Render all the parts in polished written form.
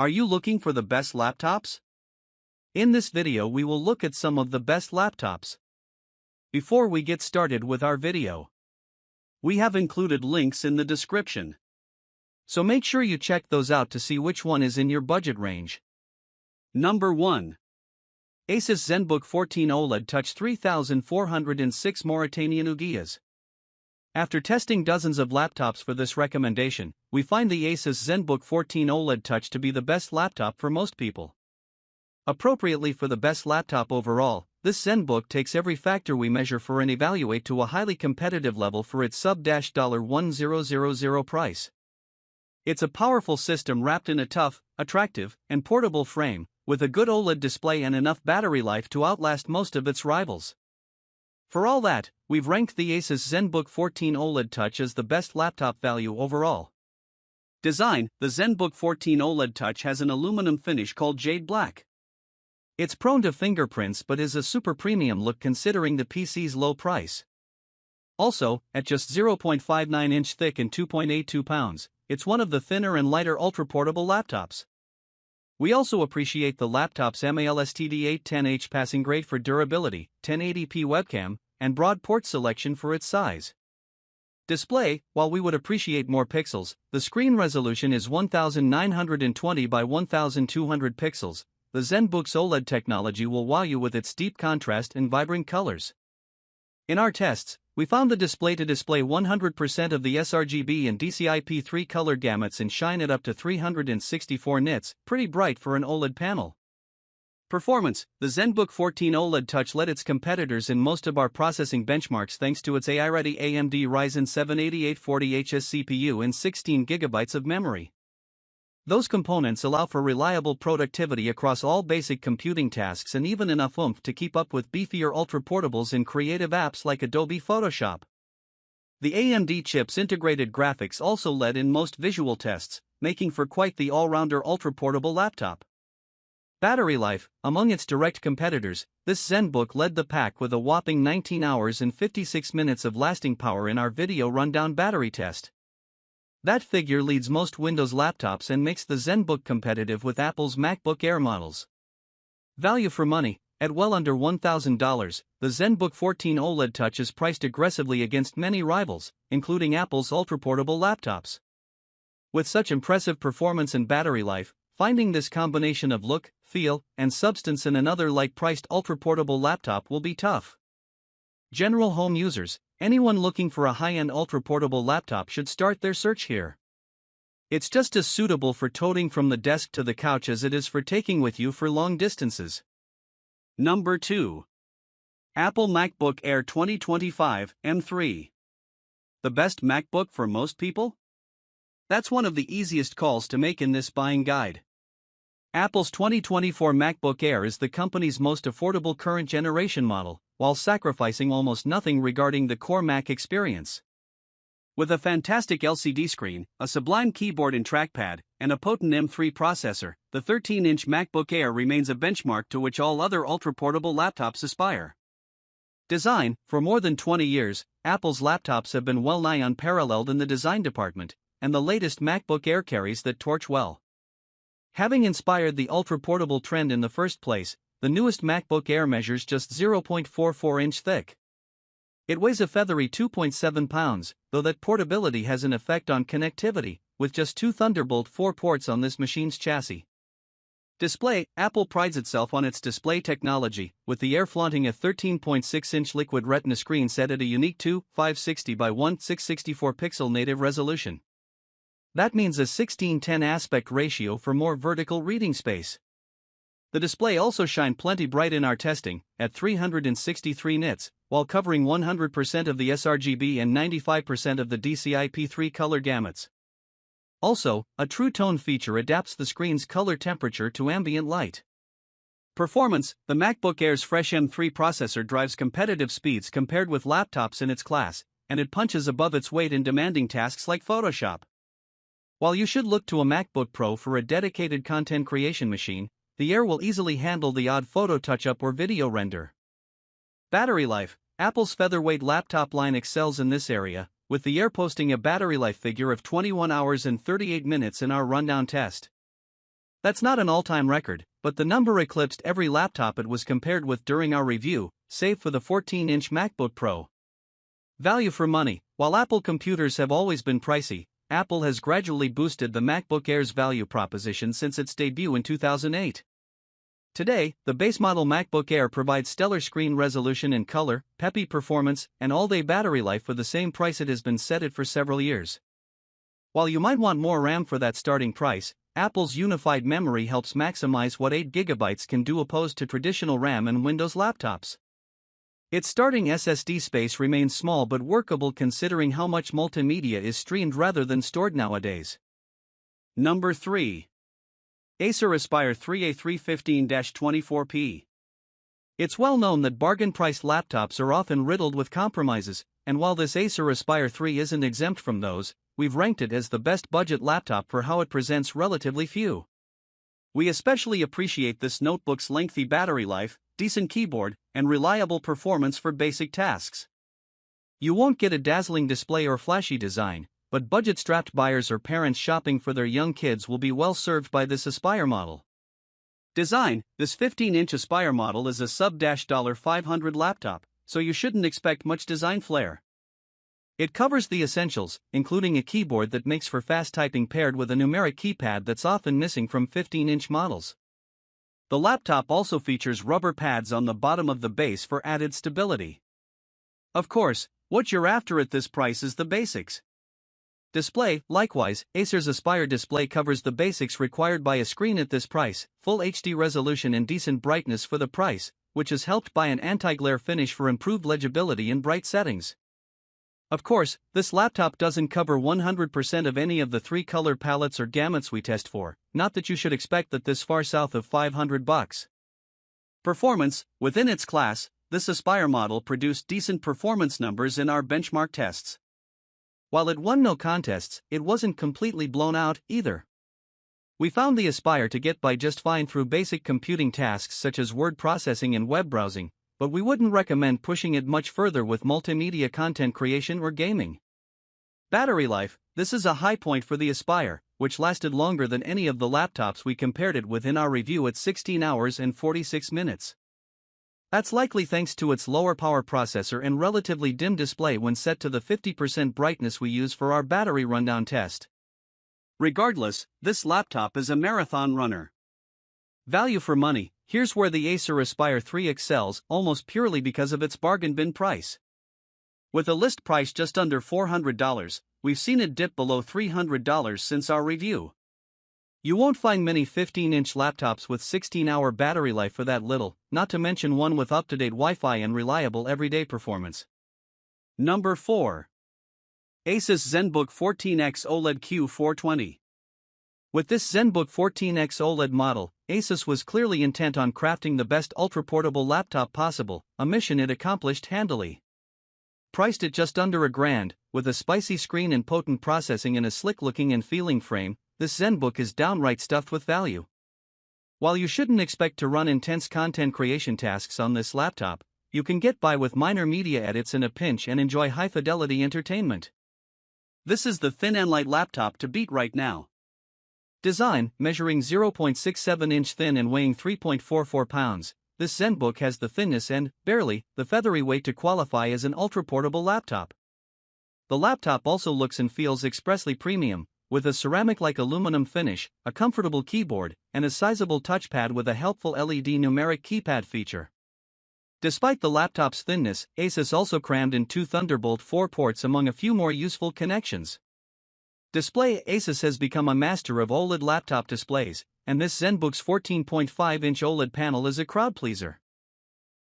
Are you looking for the best laptops? In this video we will look at some of the best laptops. Before we get started with our video, we have included links in the description. So make sure you check those out to see which one is in your budget range. Number 1. Asus Zenbook 14 OLED Touch 3406 Mauritanian Ouguiyas. After testing dozens of laptops for this recommendation, we find the Asus Zenbook 14 OLED Touch to be the best laptop for most people. Appropriately for the best laptop overall, this Zenbook takes every factor we measure for and evaluate to a highly competitive level for its sub-$1000 price. It's a powerful system wrapped in a tough, attractive, and portable frame, with a good OLED display and enough battery life to outlast most of its rivals. For all that, we've ranked the Asus Zenbook 14 OLED Touch as the best laptop value overall. Design: the Zenbook 14 OLED Touch has an aluminum finish called Jade Black. It's prone to fingerprints but is a super premium look considering the PC's low price. Also, at just 0.59 inch thick and 2.82 pounds, it's one of the thinner and lighter ultra-portable laptops. We also appreciate the laptop's ALSTD810H passing grade for durability, 1080p webcam, and broad port selection for its size. Display: while we would appreciate more pixels, the screen resolution is 1920 by 1200 pixels. The Zenbook's OLED technology will wow you with its deep contrast and vibrant colors. In our tests, we found the display to display 100% of the sRGB and DCI-P3 color gamuts and shine at up to 364 nits, pretty bright for an OLED panel. Performance: the Zenbook 14 OLED Touch led its competitors in most of our processing benchmarks thanks to its AI-ready AMD Ryzen 7 8840HS CPU and 16GB of memory. Those components allow for reliable productivity across all basic computing tasks and even enough oomph to keep up with beefier ultra-portables in creative apps like Adobe Photoshop. The AMD chip's integrated graphics also led in most visual tests, making for quite the all-rounder ultra-portable laptop. Battery life: among its direct competitors, this Zenbook led the pack with a whopping 19 hours and 56 minutes of lasting power in our video rundown battery test. That figure leads most Windows laptops and makes the Zenbook competitive with Apple's MacBook Air models. Value for money: at well under $1,000, the Zenbook 14 OLED Touch is priced aggressively against many rivals, including Apple's ultra-portable laptops. With such impressive performance and battery life, finding this combination of look, feel, and substance in another like-priced ultra-portable laptop will be tough. General home users: anyone looking for a high-end ultra-portable laptop should start their search here. It's just as suitable for toting from the desk to the couch as it is for taking with you for long distances. Number 2. Apple MacBook Air 2025 M3. The best MacBook for most people? That's one of the easiest calls to make in this buying guide. Apple's 2024 MacBook Air is the company's most affordable current generation model, while sacrificing almost nothing regarding the core Mac experience. With a fantastic LCD screen, a sublime keyboard and trackpad, and a potent M3 processor, the 13-inch MacBook Air remains a benchmark to which all other ultra-portable laptops aspire. Design: for more than 20 years, Apple's laptops have been well-nigh unparalleled in the design department, and the latest MacBook Air carries that torch well. Having inspired the ultra-portable trend in the first place, the newest MacBook Air measures just 0.44 inch thick. It weighs a feathery 2.7 pounds, though that portability has an effect on connectivity, with just 2 Thunderbolt 4 ports on this machine's chassis. Display: Apple prides itself on its display technology, with the Air flaunting a 13.6-inch liquid retina screen set at a unique 2,560 by 1,664 pixel native resolution. That means a 16:10 aspect ratio for more vertical reading space. The display also shined plenty bright in our testing, at 363 nits, while covering 100% of the sRGB and 95% of the DCI-P3 color gamuts. Also, a True Tone feature adapts the screen's color temperature to ambient light. Performance: the MacBook Air's fresh M3 processor drives competitive speeds compared with laptops in its class, and it punches above its weight in demanding tasks like Photoshop. While you should look to a MacBook Pro for a dedicated content creation machine, the Air will easily handle the odd photo touch-up or video render. Battery life: Apple's featherweight laptop line excels in this area, with the Air posting a battery life figure of 21 hours and 38 minutes in our rundown test. That's not an all-time record, but the number eclipsed every laptop it was compared with during our review, save for the 14-inch MacBook Pro. Value for money. While Apple computers have always been pricey, Apple has gradually boosted the MacBook Air's value proposition since its debut in 2008. Today, the base model MacBook Air provides stellar screen resolution and color, peppy performance, and all-day battery life for the same price it has been set at for several years. While you might want more RAM for that starting price, Apple's unified memory helps maximize what 8GB can do opposed to traditional RAM and Windows laptops. Its starting SSD space remains small but workable considering how much multimedia is streamed rather than stored nowadays. Number 3. Acer Aspire 3A315-24P. It's well known that bargain-priced laptops are often riddled with compromises, and while this Acer Aspire 3 isn't exempt from those, we've ranked it as the best budget laptop for how it presents relatively few. We especially appreciate this notebook's lengthy battery life, decent keyboard, and reliable performance for basic tasks. You won't get a dazzling display or flashy design, but budget-strapped buyers or parents shopping for their young kids will be well served by this Aspire model. Design. This 15-inch Aspire model is a sub-$500 laptop, so you shouldn't expect much design flair. It covers the essentials, including a keyboard that makes for fast typing paired with a numeric keypad that's often missing from 15-inch models. The laptop also features rubber pads on the bottom of the base for added stability. Of course, what you're after at this price is the basics. Display. Likewise, Acer's Aspire display covers the basics required by a screen at this price, full HD resolution and decent brightness for the price, which is helped by an anti-glare finish for improved legibility in bright settings. Of course, this laptop doesn't cover 100% of any of the 3 color palettes or gamuts we test for, not that you should expect that this far south of $500. Performance. Within its class, this Aspire model produced decent performance numbers in our benchmark tests. While it won no contests, it wasn't completely blown out, either. We found the Aspire to get by just fine through basic computing tasks such as word processing and web browsing, but we wouldn't recommend pushing it much further with multimedia content creation or gaming. Battery life. This is a high point for the Aspire, which lasted longer than any of the laptops we compared it with in our review at 16 hours and 46 minutes. That's likely thanks to its lower power processor and relatively dim display when set to the 50% brightness we use for our battery rundown test. Regardless, this laptop is a marathon runner. Value for money. Here's where the Acer Aspire 3 excels, almost purely because of its bargain bin price. With a list price just under $400, we've seen it dip below $300 since our review. You won't find many 15-inch laptops with 16-hour battery life for that little, not to mention one with up-to-date Wi-Fi and reliable everyday performance. Number 4. Asus Zenbook 14X OLED Q420. With this Zenbook 14X OLED model, Asus was clearly intent on crafting the best ultra-portable laptop possible, a mission it accomplished handily. Priced at just under $1,000, with a spicy screen and potent processing and a slick-looking and feeling frame, this Zenbook is downright stuffed with value. While you shouldn't expect to run intense content creation tasks on this laptop, you can get by with minor media edits in a pinch and enjoy high-fidelity entertainment. This is the thin and light laptop to beat right now. Design. Measuring 0.67 inch thin and weighing 3.44 pounds, this Zenbook has the thinness and, barely, the feathery weight to qualify as an ultra-portable laptop. The laptop also looks and feels expressly premium, with a ceramic-like aluminum finish, a comfortable keyboard, and a sizable touchpad with a helpful LED numeric keypad feature. Despite the laptop's thinness, Asus also crammed in 2 Thunderbolt 4 ports among a few more useful connections. Display. Asus has become a master of OLED laptop displays, and this Zenbook's 14.5-inch OLED panel is a crowd-pleaser.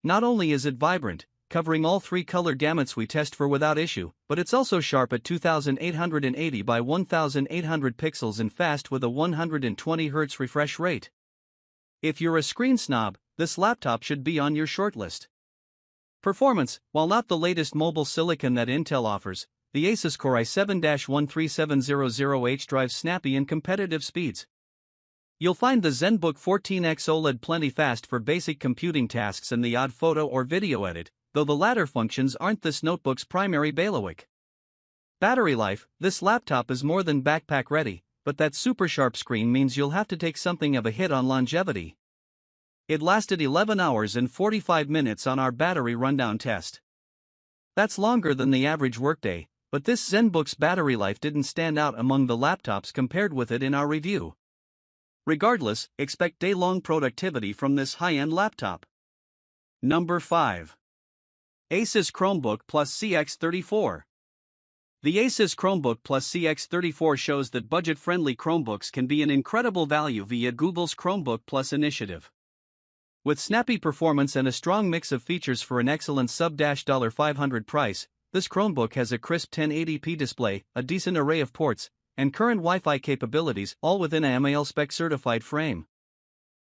Not only is it vibrant, covering all 3 color gamuts we test for without issue, but it's also sharp at 2880 by 1800 pixels and fast with a 120 Hz refresh rate. If you're a screen snob, this laptop should be on your shortlist. Performance. While not the latest mobile silicon that Intel offers, the Asus Core i7-13700H drives snappy and competitive speeds. You'll find the Zenbook 14X OLED plenty fast for basic computing tasks and the odd photo or video edit, though the latter functions aren't this notebook's primary bailiwick. Battery life. This laptop is more than backpack ready, but that super sharp screen means you'll have to take something of a hit on longevity. It lasted 11 hours and 45 minutes on our battery rundown test. That's longer than the average workday, but this Zenbook's battery life didn't stand out among the laptops compared with it in our review. Regardless, expect day-long productivity from this high-end laptop. Number 5. Asus Chromebook Plus CX34. The Asus Chromebook Plus CX34 shows that budget-friendly Chromebooks can be an incredible value via Google's Chromebook Plus initiative. With snappy performance and a strong mix of features for an excellent sub-$500 price, this Chromebook has a crisp 1080p display, a decent array of ports, and current Wi-Fi capabilities, all within a MAL-spec certified frame.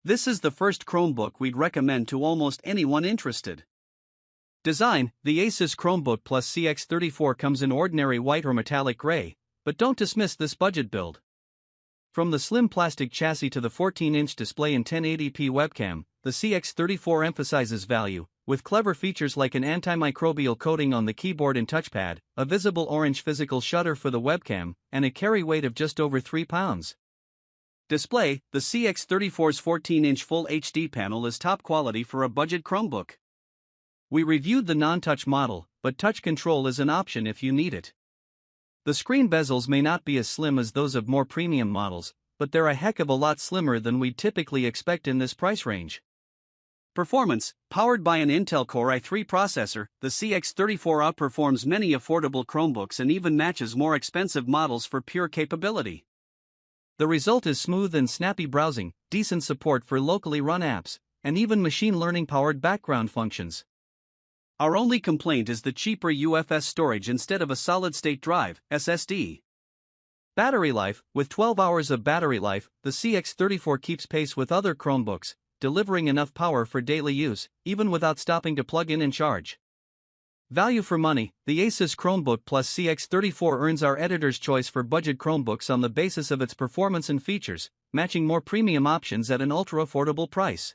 This is the first Chromebook we'd recommend to almost anyone interested. Design: the Asus Chromebook Plus CX34 comes in ordinary white or metallic gray, but don't dismiss this budget build. From the slim plastic chassis to the 14-inch display and 1080p webcam, the CX34 emphasizes value, with clever features like an antimicrobial coating on the keyboard and touchpad, a visible orange physical shutter for the webcam, and a carry weight of just over 3 pounds. Display: the CX34's 14-inch Full HD panel is top quality for a budget Chromebook. We reviewed the non-touch model, but touch control is an option if you need it. The screen bezels may not be as slim as those of more premium models, but they're a heck of a lot slimmer than we'd typically expect in this price range. Performance: powered by an Intel Core i3 processor, the CX34 outperforms many affordable Chromebooks and even matches more expensive models for pure capability. The result is smooth and snappy browsing, decent support for locally run apps, and even machine learning-powered background functions. Our only complaint is the cheaper UFS storage instead of a solid-state drive (SSD). Battery life: with 12 hours of battery life, the CX34 keeps pace with other Chromebooks, delivering enough power for daily use, even without stopping to plug in and charge. Value for money: the Asus Chromebook Plus CX34 earns our editor's choice for budget Chromebooks on the basis of its performance and features, matching more premium options at an ultra-affordable price.